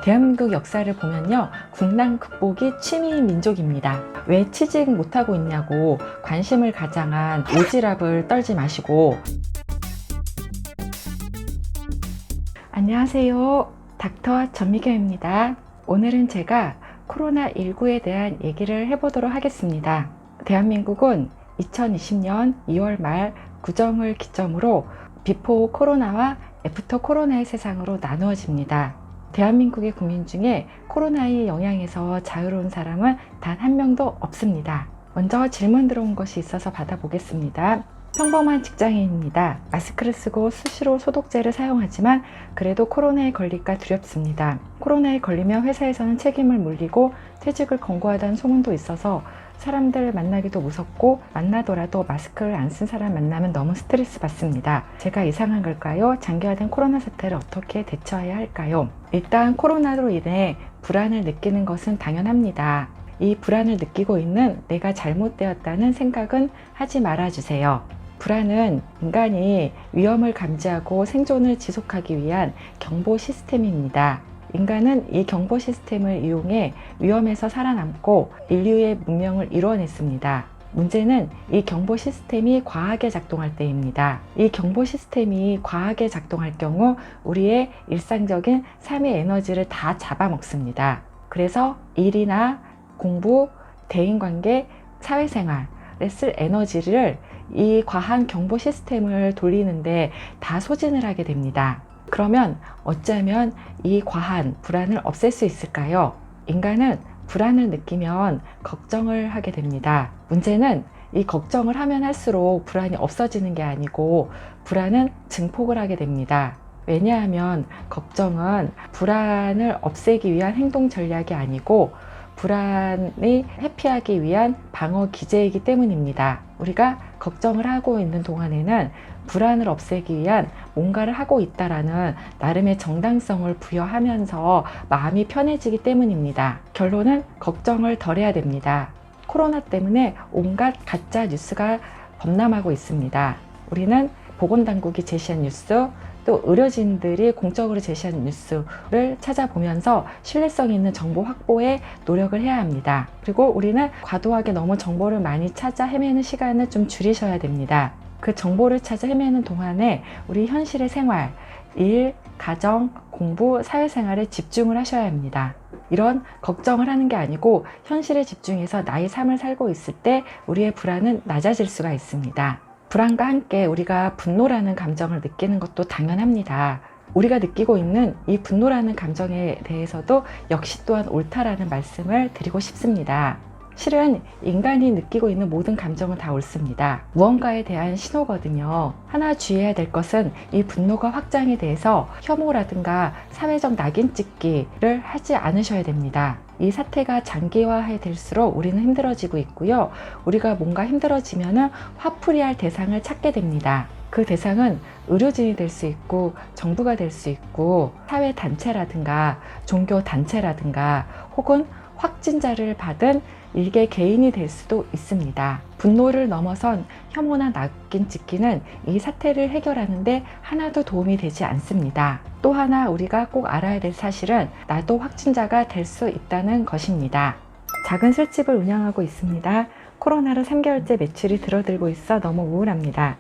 대한민국 역사를 보면요, 국난 극복이 취미 민족입니다. 왜 취직 못하고 있냐고 관심을 가장한 오지랖을 떨지 마시고. 안녕하세요, 닥터 전미경입니다. 오늘은 제가 코로나19에 대한 얘기를 해보도록 하겠습니다. 대한민국은 2020년 2월 말 구정을 기점으로 비포 코로나와 애프터 코로나의 세상으로 나누어집니다. 대한민국의 국민 중에 코로나의 영향에서 자유로운 사람은 단 한 명도 없습니다. 먼저 질문 들어온 것이 있어서 받아보겠습니다. 평범한 직장인입니다. 마스크를 쓰고 수시로 소독제를 사용하지만 그래도 코로나에 걸릴까 두렵습니다. 코로나에 걸리면 회사에서는 책임을 물리고 퇴직을 권고하다는 소문도 있어서 사람들 만나기도 무섭고, 만나더라도 마스크를 안 쓴 사람 만나면 너무 스트레스 받습니다. 제가 이상한 걸까요? 장기화된 코로나 사태를 어떻게 대처해야 할까요? 일단 코로나로 인해 불안을 느끼는 것은 당연합니다. 이 불안을 느끼고 있는 내가 잘못되었다는 생각은 하지 말아주세요. 불안은 인간이 위험을 감지하고 생존을 지속하기 위한 경보 시스템입니다. 인간은 이 경보 시스템을 이용해 위험에서 살아남고 인류의 문명을 이루어냈습니다. 문제는 이 경보 시스템이 과하게 작동할 때입니다. 이 경보 시스템이 과하게 작동할 경우 우리의 일상적인 삶의 에너지를 다 잡아먹습니다. 그래서 일이나 공부, 대인관계, 사회생활에 쓸 에너지를 이 과한 경보 시스템을 돌리는데 다 소진을 하게 됩니다. 그러면 어쩌면 이 과한 불안을 없앨 수 있을까요? 인간은 불안을 느끼면 걱정을 하게 됩니다. 문제는 이 걱정을 하면 할수록 불안이 없어지는 게 아니고 불안은 증폭을 하게 됩니다. 왜냐하면 걱정은 불안을 없애기 위한 행동 전략이 아니고 불안이 회피하기 위한 방어 기제이기 때문입니다. 우리가 걱정을 하고 있는 동안에는 불안을 없애기 위한 뭔가를 하고 있다라는 나름의 정당성을 부여하면서 마음이 편해지기 때문입니다. 결론은 걱정을 덜 해야 됩니다. 코로나 때문에 온갖 가짜 뉴스가 범람하고 있습니다. 우리는 보건당국이 제시한 뉴스, 또 의료진들이 공적으로 제시한 뉴스를 찾아보면서 신뢰성 있는 정보 확보에 노력을 해야 합니다. 그리고 우리는 과도하게 너무 정보를 많이 찾아 헤매는 시간을 좀 줄이셔야 됩니다. 그 정보를 찾아 헤매는 동안에 우리 현실의 생활, 일, 가정, 공부, 사회생활에 집중을 하셔야 합니다. 이런 걱정을 하는 게 아니고 현실에 집중해서 나의 삶을 살고 있을 때 우리의 불안은 낮아질 수가 있습니다. 불안과 함께 우리가 분노라는 감정을 느끼는 것도 당연합니다. 우리가 느끼고 있는 이 분노라는 감정에 대해서도 역시 또한 옳다라는 말씀을 드리고 싶습니다. 실은 인간이 느끼고 있는 모든 감정은 다 옳습니다. 무언가에 대한 신호거든요. 하나 주의해야 될 것은 이 분노가 확장이 돼서 혐오라든가 사회적 낙인 찍기를 하지 않으셔야 됩니다. 이 사태가 장기화해 될수록 우리는 힘들어지고 있고요. 우리가 뭔가 힘들어지면은 화풀이할 대상을 찾게 됩니다. 그 대상은 의료진이 될 수 있고 정부가 될 수 있고 사회단체라든가 종교단체라든가 혹은 확진자를 받은 일개 개인이 될 수도 있습니다. 분노를 넘어선 혐오나 낙인 찍기는 이 사태를 해결하는데 하나도 도움이 되지 않습니다. 또 하나 우리가 꼭 알아야 될 사실은 나도 확진자가 될 수 있다는 것입니다. 작은 술집을 운영하고 있습니다. 코로나로 3개월째 매출이 줄어들고 있어 너무 우울합니다.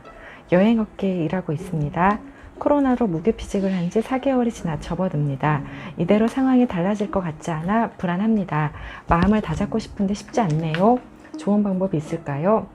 여행업계에 일하고 있습니다. 코로나로 무급휴직을 한 지 4개월이 지나 접어듭니다. 이대로 상황이 달라질 것 같지 않아 불안합니다. 마음을 다잡고 싶은데 쉽지 않네요. 좋은 방법이 있을까요?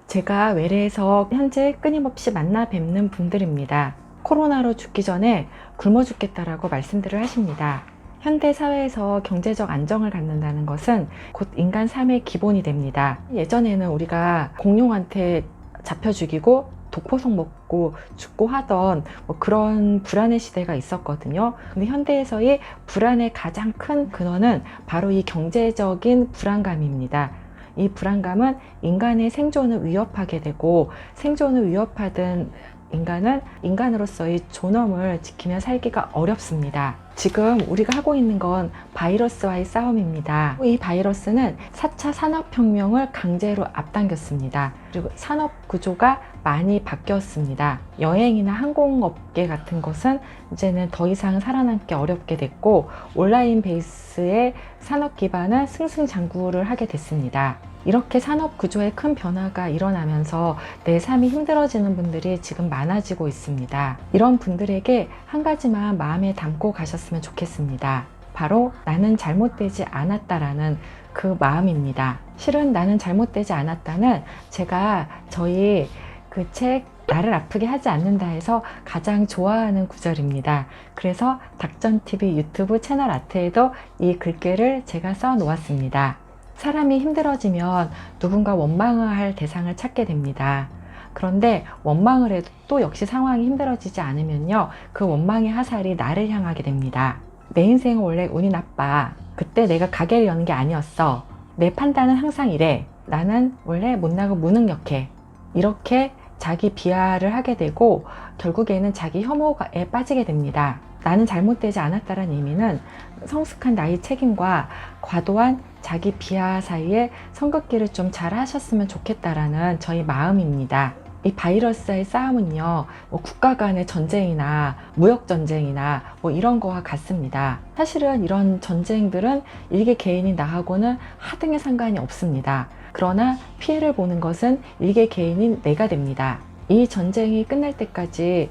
제가 외래에서 현재 끊임없이 만나 뵙는 분들입니다. 코로나로 죽기 전에 굶어 죽겠다라고 말씀들을 하십니다. 현대 사회에서 경제적 안정을 갖는다는 것은 곧 인간 삶의 기본이 됩니다. 예전에는 우리가 공룡한테 잡혀 죽이고 독포석 먹고 죽고 하던 그런 불안의 시대가 있었거든요. 근데 현대에서의 불안의 가장 큰 근원은 바로 이 경제적인 불안감입니다. 이 불안감은 인간의 생존을 위협하게 되고, 생존을 위협하던 인간은 인간으로서의 존엄을 지키며 살기가 어렵습니다. 지금 우리가 하고 있는 건 바이러스와의 싸움입니다. 이 바이러스는 4차 산업혁명을 강제로 앞당겼습니다. 그리고 산업 구조가 많이 바뀌었습니다. 여행이나 항공업계 같은 것은 이제는 더 이상 살아남기 어렵게 됐고, 온라인 베이스의 산업 기반은 승승장구를 하게 됐습니다. 이렇게 산업 구조에 큰 변화가 일어나면서 내 삶이 힘들어지는 분들이 지금 많아지고 있습니다. 이런 분들에게 한 가지만 마음에 담고 가셨으면 좋겠습니다. 바로 나는 잘못되지 않았다라는 그 마음입니다. 실은 나는 잘못되지 않았다는 제가 저희 그 책 나를 아프게 하지 않는다 해서 가장 좋아하는 구절입니다. 그래서 닥전TV 유튜브 채널 아트에도 이 글귀를 제가 써 놓았습니다. 사람이 힘들어지면 누군가 원망을 할 대상을 찾게 됩니다. 그런데 원망을 해도 또 역시 상황이 힘들어지지 않으면요, 그 원망의 화살이 나를 향하게 됩니다. 내 인생은 원래 운이 나빠. 그때 내가 가게를 여는 게 아니었어. 내 판단은 항상 이래. 나는 원래 못나고 무능력해. 이렇게 자기 비하를 하게 되고 결국에는 자기 혐오에 빠지게 됩니다. 나는 잘못되지 않았다는 의미는 성숙한 나의 책임과 과도한 자기 비하 사이에 선긋기를 좀 잘 하셨으면 좋겠다라는 저희 마음입니다. 이 바이러스의 싸움은요, 국가 간의 전쟁이나 무역 전쟁이나 이런 거와 같습니다. 사실은 이런 전쟁들은 일개 개인이 나하고는 하등의 상관이 없습니다. 그러나 피해를 보는 것은 일개 개인인 내가 됩니다. 이 전쟁이 끝날 때까지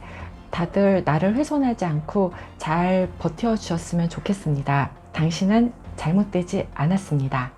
다들 나를 훼손하지 않고 잘 버텨주셨으면 좋겠습니다. 당신은 잘못되지 않았습니다.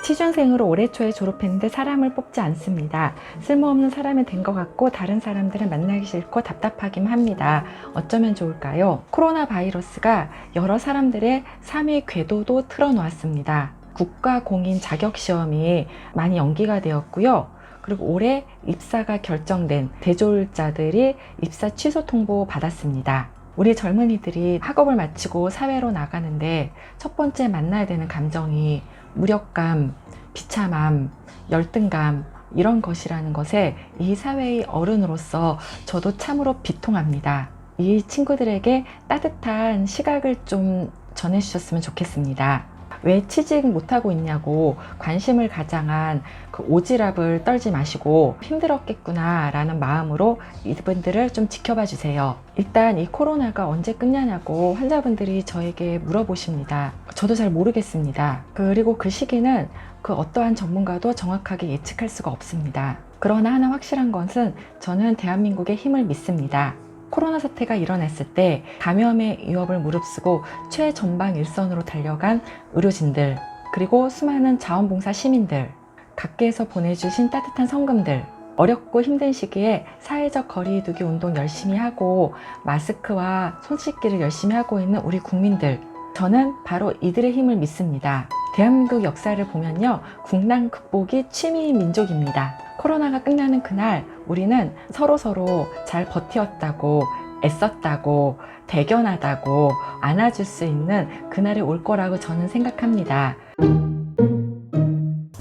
취준생으로 올해 초에 졸업했는데 사람을 뽑지 않습니다. 쓸모없는 사람이 된 것 같고 다른 사람들은 만나기 싫고 답답하기만 합니다. 어쩌면 좋을까요? 코로나 바이러스가 여러 사람들의 삶의 궤도도 틀어놓았습니다. 국가 공인 자격 시험이 많이 연기가 되었고요. 그리고 올해 입사가 결정된 대졸자들이 입사 취소 통보 받았습니다. 우리 젊은이들이 학업을 마치고 사회로 나가는데 첫 번째 만나야 되는 감정이 무력감, 비참함, 열등감, 이런 것이라는 것에 이 사회의 어른으로서 저도 참으로 비통합니다. 이 친구들에게 따뜻한 시각을 좀 전해주셨으면 좋겠습니다. 왜 취직 못하고 있냐고 관심을 가장한 그 오지랖을 떨지 마시고 힘들었겠구나 라는 마음으로 이분들을 좀 지켜봐 주세요. 일단 이 코로나가 언제 끝나냐고 환자분들이 저에게 물어보십니다. 저도 잘 모르겠습니다. 그리고 그 시기는 그 어떠한 전문가도 정확하게 예측할 수가 없습니다. 그러나 하나 확실한 것은 저는 대한민국의 힘을 믿습니다. 코로나 사태가 일어났을 때 감염의 위협을 무릅쓰고 최전방 일선으로 달려간 의료진들, 그리고 수많은 자원봉사 시민들, 각계에서 보내주신 따뜻한 성금들, 어렵고 힘든 시기에 사회적 거리두기 운동 열심히 하고 마스크와 손 씻기를 열심히 하고 있는 우리 국민들, 저는 바로 이들의 힘을 믿습니다. 대한민국 역사를 보면요, 국난 극복이 취미인 민족입니다. 코로나가 끝나는 그날 우리는 서로 잘 버티었다고, 애썼다고, 대견하다고 안아줄 수 있는 그날이 올 거라고 저는 생각합니다.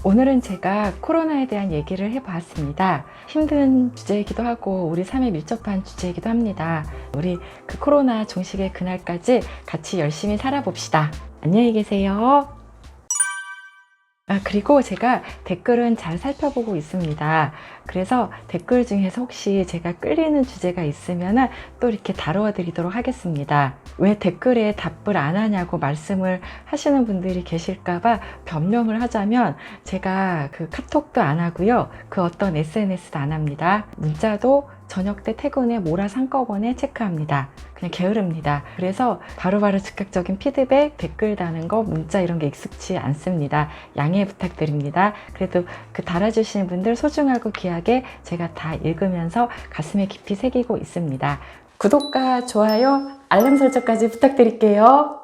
오늘은 제가 코로나에 대한 얘기를 해봤습니다. 힘든 주제이기도 하고 우리 삶에 밀접한 주제이기도 합니다. 우리 그 코로나 종식의 그날까지 같이 열심히 살아봅시다. 안녕히 계세요. 그리고 제가 댓글은 잘 살펴보고 있습니다. 그래서 댓글 중에서 혹시 제가 끌리는 주제가 있으면 또 이렇게 다루어 드리도록 하겠습니다. 왜 댓글에 답을 안 하냐고 말씀을 하시는 분들이 계실까봐 변명을 하자면, 제가 그 카톡도 안 하고요, 그 어떤 SNS도 안 합니다. 문자도 저녁 때 퇴근 후 모라스 한꺼번에 체크합니다. 그냥 게으릅니다. 그래서 바로바로 즉각적인 피드백, 댓글 다는 거, 문자 이런 게 익숙치 않습니다. 양해 부탁드립니다. 그래도 그 달아주시는 분들 소중하고 귀하게 제가 다 읽으면서 가슴에 깊이 새기고 있습니다. 구독과 좋아요, 알람 설정까지 부탁드릴게요.